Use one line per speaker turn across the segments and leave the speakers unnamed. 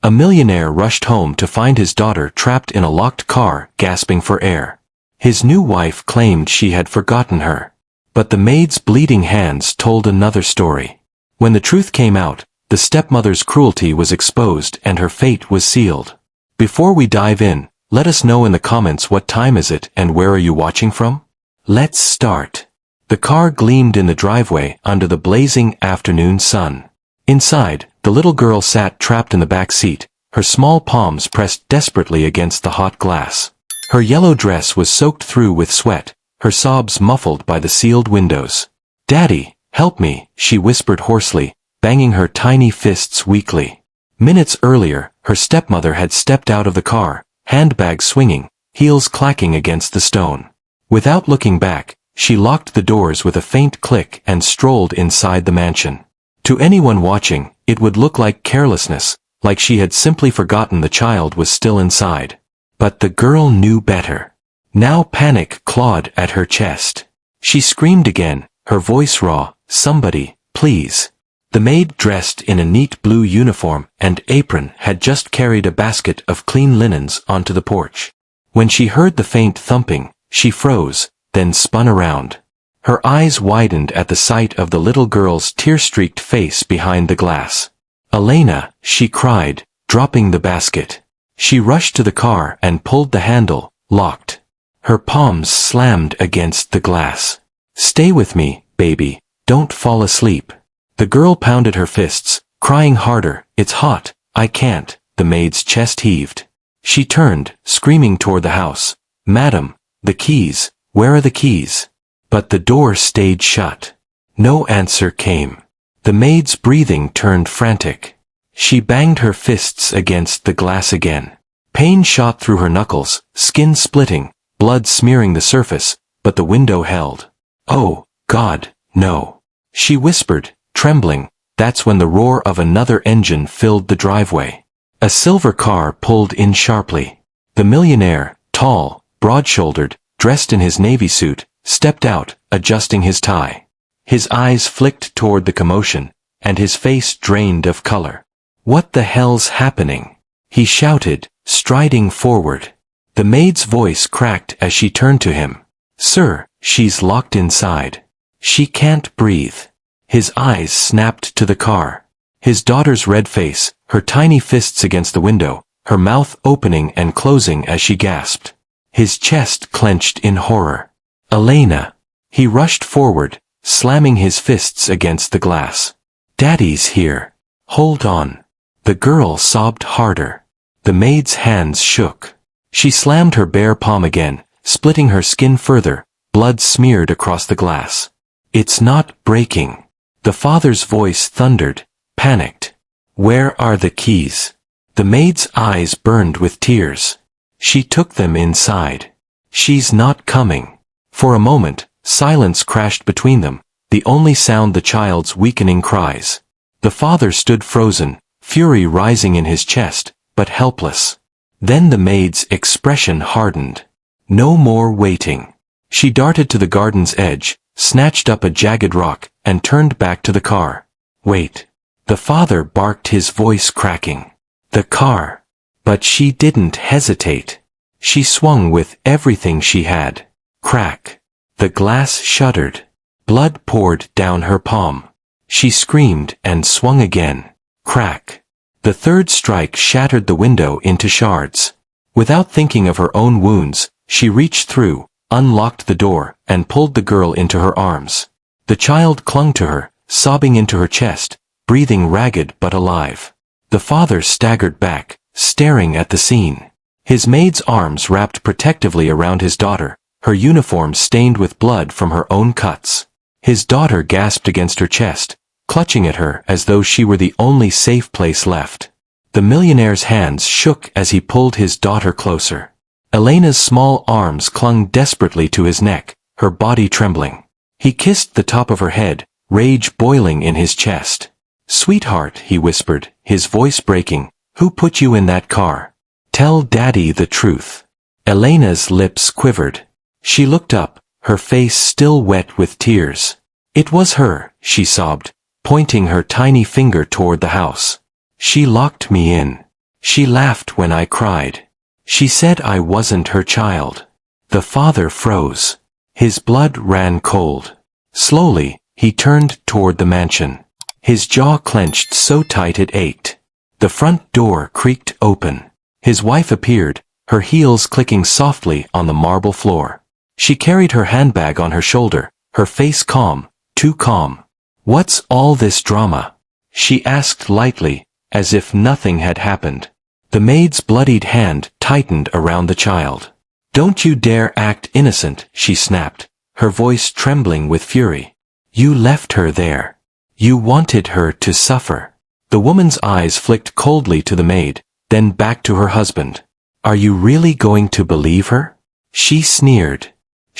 A millionaire rushed home to find his daughter trapped in a locked car, gasping for air. His new wife claimed she had forgotten her. But the maid's bleeding hands told another story. When the truth came out, the stepmother's cruelty was exposed and her fate was sealed. Before we dive in, let us know in the comments what time is it and where are you watching from? Let's start. The car gleamed in the driveway under the blazing afternoon sun. Inside, the little girl sat trapped in the back seat, her small palms pressed desperately against the hot glass. Her yellow dress was soaked through with sweat, her sobs muffled by the sealed windows. "Daddy, help me," she whispered hoarsely, banging her tiny fists weakly. Minutes earlier, her stepmother had stepped out of the car, handbag swinging, heels clacking against the stone. Without looking back, she locked the doors with a faint click and strolled inside the mansion. To anyone watching, it would look like carelessness, like she had simply forgotten the child was still inside. But the girl knew better. Now panic clawed at her chest. She screamed again, her voice raw, "Somebody, please." The maid, dressed in a neat blue uniform and apron, had just carried a basket of clean linens onto the porch. When she heard the faint thumping, she froze, then spun around. Her eyes widened at the sight of the little girl's tear-streaked face behind the glass. "Elena," she cried, dropping the basket. She rushed to the car and pulled the handle, locked. Her palms slammed against the glass. "Stay with me, baby, don't fall asleep." The girl pounded her fists, crying harder, "It's hot, I can't." The maid's chest heaved. She turned, screaming toward the house. "Madam, the keys, where are the keys?" But the door stayed shut. No answer came. The maid's breathing turned frantic. She banged her fists against the glass again. Pain shot through her knuckles, skin splitting, blood smearing the surface, but the window held. "Oh, God, no," she whispered, trembling. That's when the roar of another engine filled the driveway. A silver car pulled in sharply. The millionaire, tall, broad-shouldered, dressed in his navy suit, stepped out, adjusting his tie. His eyes flicked toward the commotion, and his face drained of color. "What the hell's happening?" he shouted, striding forward. The maid's voice cracked as she turned to him. "Sir, she's locked inside. She can't breathe." His eyes snapped to the car. His daughter's red face, her tiny fists against the window, her mouth opening and closing as she gasped. His chest clenched in horror. "Elena!" He rushed forward, slamming his fists against the glass. "Daddy's here. Hold on." The girl sobbed harder. The maid's hands shook. She slammed her bare palm again, splitting her skin further, blood smeared across the glass. "It's not breaking." The father's voice thundered, panicked. "Where are the keys?" The maid's eyes burned with tears. "She took them inside. She's not coming." For a moment, silence crashed between them, the only sound the child's weakening cries. The father stood frozen, fury rising in his chest, but helpless. Then the maid's expression hardened. No more waiting. She darted to the garden's edge, snatched up a jagged rock, and turned back to the car. "Wait." The father barked, his voice cracking. "The car." But she didn't hesitate. She swung with everything she had. Crack. The glass shuddered. Blood poured down her palm. She screamed and swung again. Crack. The third strike shattered the window into shards. Without thinking of her own wounds, she reached through, unlocked the door, and pulled the girl into her arms. The child clung to her, sobbing into her chest, breathing ragged but alive. The father staggered back, staring at the scene. His maid's arms wrapped protectively around his daughter, her uniform stained with blood from her own cuts. His daughter gasped against her chest, clutching at her as though she were the only safe place left. The millionaire's hands shook as he pulled his daughter closer. Elena's small arms clung desperately to his neck, her body trembling. He kissed the top of her head, rage boiling in his chest. "Sweetheart," he whispered, his voice breaking, "who put you in that car? Tell Daddy the truth." Elena's lips quivered. She looked up, her face still wet with tears. "It was her," she sobbed, pointing her tiny finger toward the house. "She locked me in. She laughed when I cried. She said I wasn't her child. The father froze. His blood ran cold. Slowly, he turned toward the mansion. His jaw clenched so tight it ached. The front door creaked open. His wife appeared, her heels clicking softly on the marble floor. She carried her handbag on her shoulder, her face calm, too calm. "What's all this drama?" she asked lightly, as if nothing had happened. The maid's bloodied hand tightened around the child. "Don't you dare act innocent," she snapped, her voice trembling with fury. "You left her there. You wanted her to suffer." The woman's eyes flicked coldly to the maid, then back to her husband. "Are you really going to believe her?" she sneered.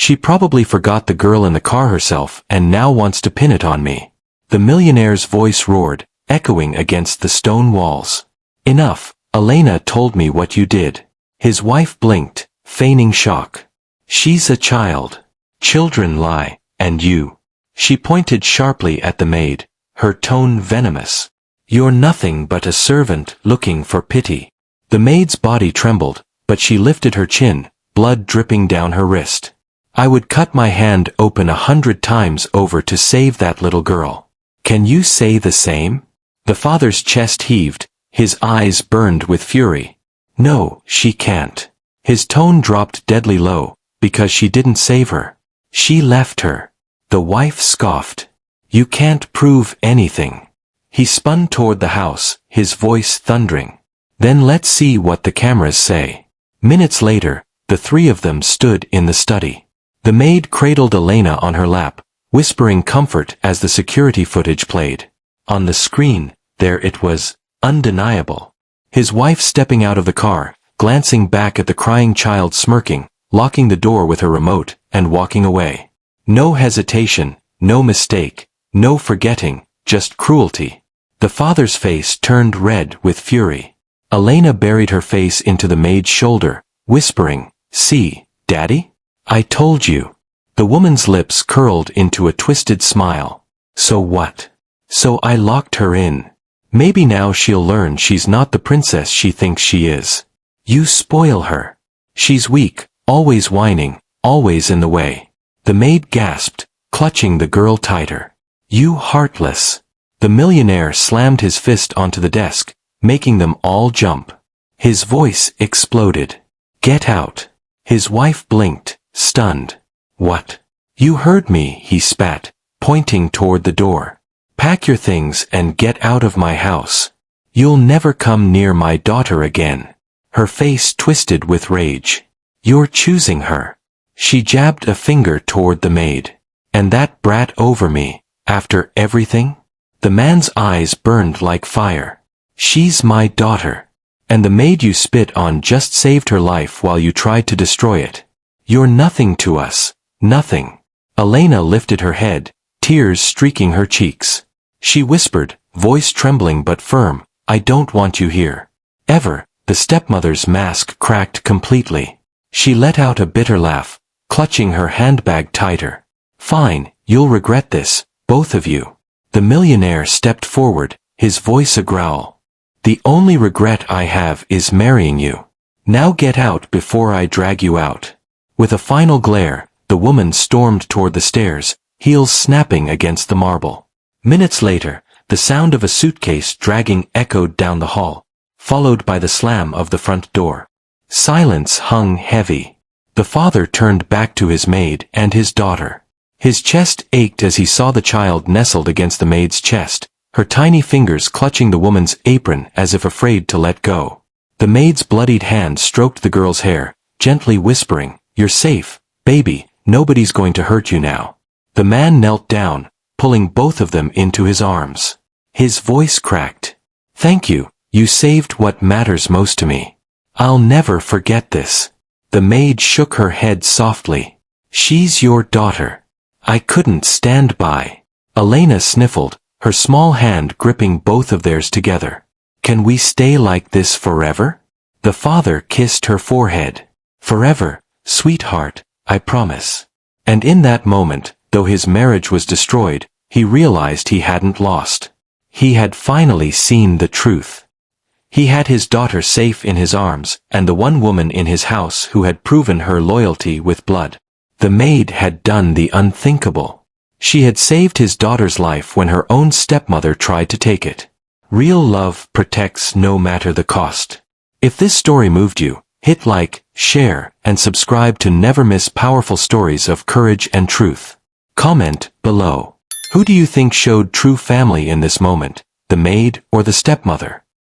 "She probably forgot the girl in the car herself and now wants to pin it on me." The millionaire's voice roared, echoing against the stone walls. "Enough, Elena told me what you did." His wife blinked, feigning shock. "She's a child. Children lie, and you." She pointed sharply at the maid, her tone venomous. "You're nothing but a servant looking for pity." The maid's body trembled, but she lifted her chin, blood dripping down her wrist. "I would cut my hand open 100 times over to save that little girl. Can you say the same?" The father's chest heaved, his eyes burned with fury. "No, she can't." His tone dropped deadly low, "because she didn't save her. She left her." The wife scoffed. "You can't prove anything." He spun toward the house, his voice thundering. "Then let's see what the cameras say." Minutes later, the three of them stood in the study. The maid cradled Elena on her lap, whispering comfort as the security footage played. On the screen, there it was, undeniable. His wife stepping out of the car, glancing back at the crying child smirking, locking the door with her remote, and walking away. No hesitation, no mistake, no forgetting, just cruelty. The father's face turned red with fury. Elena buried her face into the maid's shoulder, whispering, "See, Daddy? I told you." The woman's lips curled into a twisted smile. "So what?" "So I locked her in. Maybe now she'll learn she's not the princess she thinks she is. You spoil her. She's weak, always whining, always in the way." The maid gasped, clutching the girl tighter. "You heartless." The millionaire slammed his fist onto the desk, making them all jump. His voice exploded. "Get out." His wife blinked, stunned. "What?" "You heard me," he spat, pointing toward the door. "Pack your things and get out of my house. You'll never come near my daughter again." Her face twisted with rage. "You're choosing her." She jabbed a finger toward the maid. "And that brat over me, after everything?" The man's eyes burned like fire. "She's my daughter. And the maid you spit on just saved her life while you tried to destroy it. You're nothing to us, nothing." Elena lifted her head, tears streaking her cheeks. She whispered, voice trembling but firm, "I don't want you here. Ever." The stepmother's mask cracked completely. She let out a bitter laugh, clutching her handbag tighter. "Fine, you'll regret this, both of you." The millionaire stepped forward, his voice a growl. "The only regret I have is marrying you. Now get out before I drag you out." With a final glare, the woman stormed toward the stairs, heels snapping against the marble. Minutes later, the sound of a suitcase dragging echoed down the hall, followed by the slam of the front door. Silence hung heavy. The father turned back to his maid and his daughter. His chest ached as he saw the child nestled against the maid's chest, her tiny fingers clutching the woman's apron as if afraid to let go. The maid's bloodied hand stroked the girl's hair, gently whispering, "You're safe, baby, nobody's going to hurt you now." The man knelt down, pulling both of them into his arms. His voice cracked. "Thank you, you saved what matters most to me. I'll never forget this." The maid shook her head softly. "She's your daughter. I couldn't stand by." Elena sniffled, her small hand gripping both of theirs together. "Can we stay like this forever?" The father kissed her forehead. "Forever, sweetheart, I promise." And in that moment, though his marriage was destroyed, he realized he hadn't lost. He had finally seen the truth. He had his daughter safe in his arms, and the one woman in his house who had proven her loyalty with blood. The maid had done the unthinkable. She had saved his daughter's life when her own stepmother tried to take it. Real love protects no matter the cost. If this story moved you, hit like, share, and subscribe to never miss powerful stories of courage and truth. Comment below. Who do you think showed true family in this moment, the maid or the stepmother?